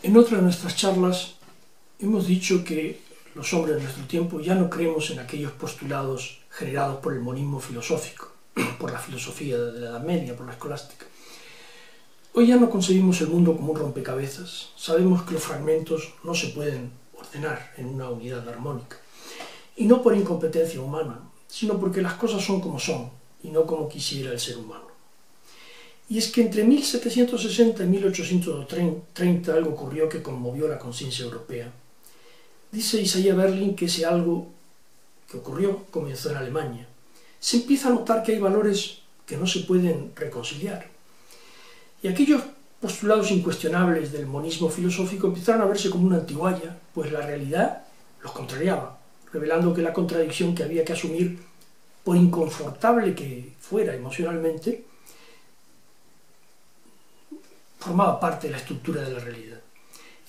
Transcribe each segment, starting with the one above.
En otra de nuestras charlas hemos dicho que los hombres de nuestro tiempo ya no creemos en aquellos postulados generados por el monismo filosófico, por la filosofía de la Edad Media, por la escolástica. Hoy ya no concebimos el mundo como un rompecabezas, sabemos que los fragmentos no se pueden ordenar en una unidad armónica, y no por incompetencia humana, sino porque las cosas son como son, y no como quisiera el ser humano. Y es que entre 1760 y 1830 algo ocurrió que conmovió la conciencia europea. Dice Isaiah Berlin que ese algo que ocurrió comenzó en Alemania. Se empieza a notar que hay valores que no se pueden reconciliar. Y aquellos postulados incuestionables del monismo filosófico empezaron a verse como una antigualla, pues la realidad los contrariaba, revelando que la contradicción que había que asumir, por inconfortable que fuera emocionalmente, formaba parte de la estructura de la realidad.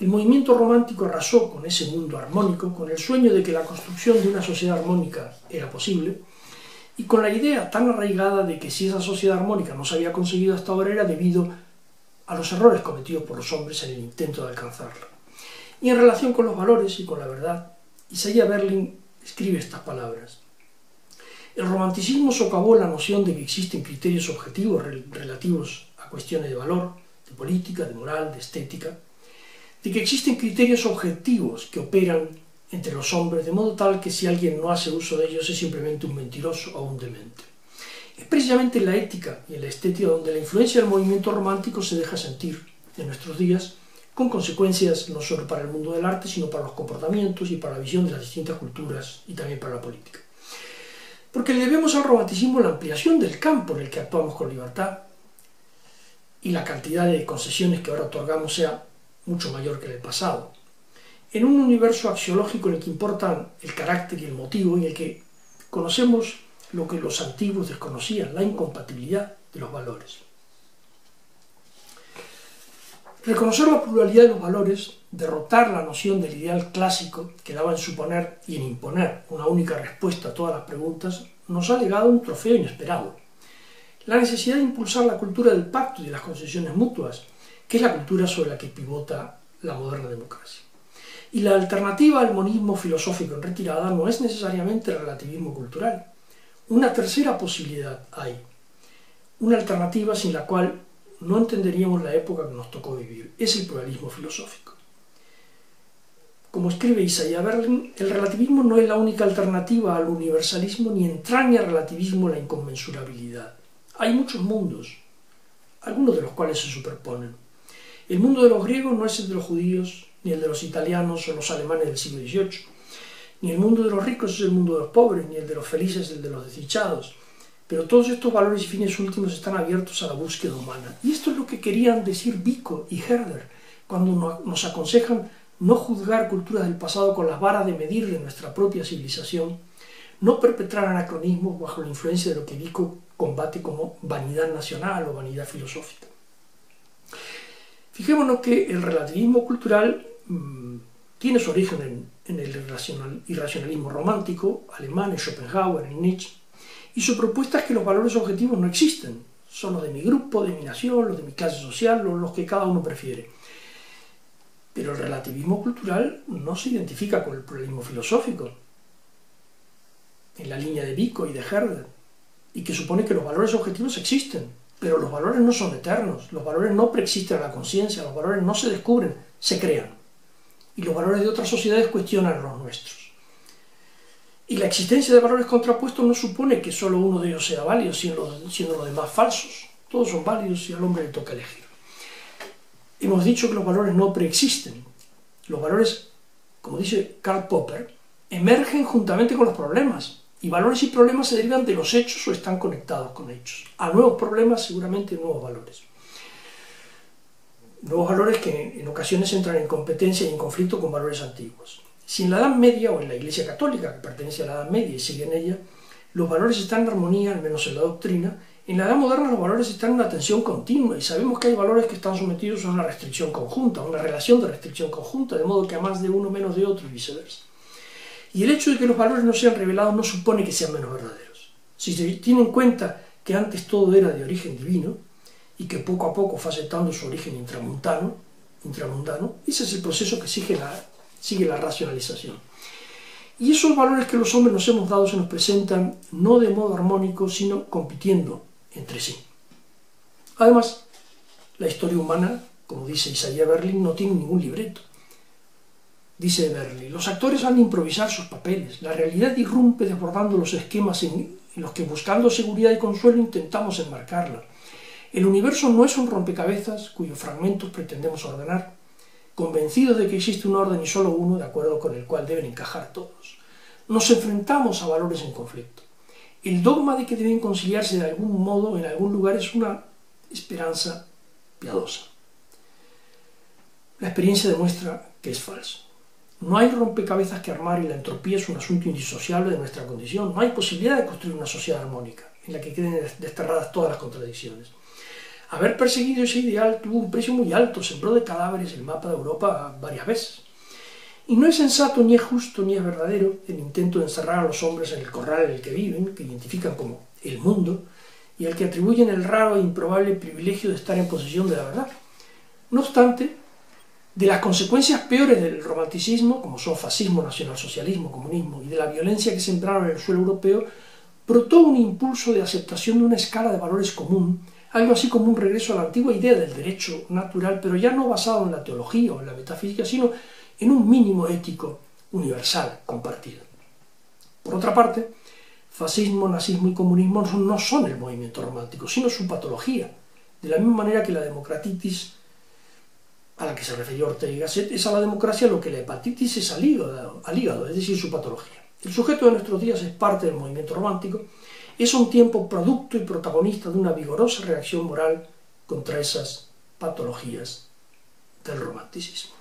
El movimiento romántico arrasó con ese mundo armónico, con el sueño de que la construcción de una sociedad armónica era posible, y con la idea tan arraigada de que si esa sociedad armónica no se había conseguido hasta ahora era debido a los errores cometidos por los hombres en el intento de alcanzarla. Y en relación con los valores y con la verdad, Isaiah Berlin escribe estas palabras: el romanticismo socavó la noción de que existen criterios objetivos relativos a cuestiones de valor, de política, de moral, de estética, de que existen criterios objetivos que operan entre los hombres, de modo tal que si alguien no hace uso de ellos es simplemente un mentiroso o un demente. Es precisamente en la ética y en la estética donde la influencia del movimiento romántico se deja sentir en nuestros días, con consecuencias no solo para el mundo del arte, sino para los comportamientos y para la visión de las distintas culturas y también para la política. Porque le debemos al romanticismo la ampliación del campo en el que actuamos con libertad, y la cantidad de concesiones que ahora otorgamos sea mucho mayor que en el pasado. En un universo axiológico en el que importan el carácter y el motivo, y en el que conocemos lo que los antiguos desconocían, la incompatibilidad de los valores. Reconocer la pluralidad de los valores, derrotar la noción del ideal clásico que daba en suponer y en imponer una única respuesta a todas las preguntas, nos ha legado un trofeo inesperado: la necesidad de impulsar la cultura del pacto y de las concesiones mutuas, que es la cultura sobre la que pivota la moderna democracia. Y la alternativa al monismo filosófico en retirada no es necesariamente el relativismo cultural. Una tercera posibilidad hay, una alternativa sin la cual no entenderíamos la época que nos tocó vivir: es el pluralismo filosófico. Como escribe Isaiah Berlin, el relativismo no es la única alternativa al universalismo, ni entraña relativismo la inconmensurabilidad. Hay muchos mundos, algunos de los cuales se superponen. El mundo de los griegos no es el de los judíos, ni el de los italianos o los alemanes del siglo XVIII, ni el mundo de los ricos es el mundo de los pobres, ni el de los felices el de los desdichados. Pero todos estos valores y fines últimos están abiertos a la búsqueda humana. Y esto es lo que querían decir Vico y Herder cuando nos aconsejan no juzgar culturas del pasado con las varas de medir de nuestra propia civilización, no perpetrar anacronismos bajo la influencia de lo que Vico combate como vanidad nacional o vanidad filosófica. Fijémonos que el relativismo cultural tiene su origen en el irracionalismo romántico alemán, en Schopenhauer, en Nietzsche, y su propuesta es que los valores objetivos no existen, son los de mi grupo, de mi nación, los de mi clase social, los que cada uno prefiere. Pero el relativismo cultural no se identifica con el pluralismo filosófico, en la línea de Vico y de Herder, y que supone que los valores objetivos existen, pero los valores no son eternos, los valores no preexisten a la conciencia, los valores no se descubren, se crean. Y los valores de otras sociedades cuestionan los nuestros. Y la existencia de valores contrapuestos no supone que solo uno de ellos sea válido, siendo los demás falsos. Todos son válidos y al hombre le toca elegir. Hemos dicho que los valores no preexisten. Los valores, como dice Karl Popper, emergen juntamente con los problemas. Y valores y problemas se derivan de los hechos o están conectados con hechos. A nuevos problemas, seguramente nuevos valores. Nuevos valores que en ocasiones entran en competencia y en conflicto con valores antiguos. Si en la Edad Media, o en la Iglesia Católica, que pertenece a la Edad Media y sigue en ella, los valores están en armonía, al menos en la doctrina, en la Edad Moderna los valores están en una tensión continua y sabemos que hay valores que están sometidos a una restricción conjunta, a una relación de restricción conjunta, de modo que a más de uno menos de otro y viceversa. Y el hecho de que los valores no sean revelados no supone que sean menos verdaderos. Si se tiene en cuenta que antes todo era de origen divino y que poco a poco fue aceptando su origen intramuntano, intramundano. Ese es el proceso que sigue la racionalización. Y esos valores que los hombres nos hemos dado se nos presentan no de modo armónico, sino compitiendo entre sí. Además, la historia humana, como dice Isaiah Berlin, no tiene ningún libreto. Dice Berlin, los actores han de improvisar sus papeles, la realidad irrumpe desbordando los esquemas en los que buscando seguridad y consuelo intentamos enmarcarla. El universo no es un rompecabezas cuyos fragmentos pretendemos ordenar, convencidos de que existe un orden y solo uno de acuerdo con el cual deben encajar todos. Nos enfrentamos a valores en conflicto. El dogma de que deben conciliarse de algún modo en algún lugar es una esperanza piadosa. La experiencia demuestra que es falso. No hay rompecabezas que armar y la entropía es un asunto indisociable de nuestra condición. No hay posibilidad de construir una sociedad armónica en la que queden desterradas todas las contradicciones. Haber perseguido ese ideal tuvo un precio muy alto, sembró de cadáveres el mapa de Europa varias veces. Y no es sensato, ni es justo, ni es verdadero el intento de encerrar a los hombres en el corral en el que viven, que identifican como el mundo, y al que atribuyen el raro e improbable privilegio de estar en posesión de la verdad. No obstante, de las consecuencias peores del romanticismo, como son fascismo, nacionalsocialismo, comunismo, y de la violencia que sembraron en el suelo europeo, brotó un impulso de aceptación de una escala de valores común, algo así como un regreso a la antigua idea del derecho natural, pero ya no basado en la teología o en la metafísica, sino en un mínimo ético universal compartido. Por otra parte, fascismo, nazismo y comunismo no son el movimiento romántico, sino su patología, de la misma manera que la democratitis, a la que se refirió Ortega y Gasset, es a la democracia lo que la hepatitis es al hígado, es decir, su patología. El sujeto de nuestros días es parte del movimiento romántico, es a un tiempo producto y protagonista de una vigorosa reacción moral contra esas patologías del romanticismo.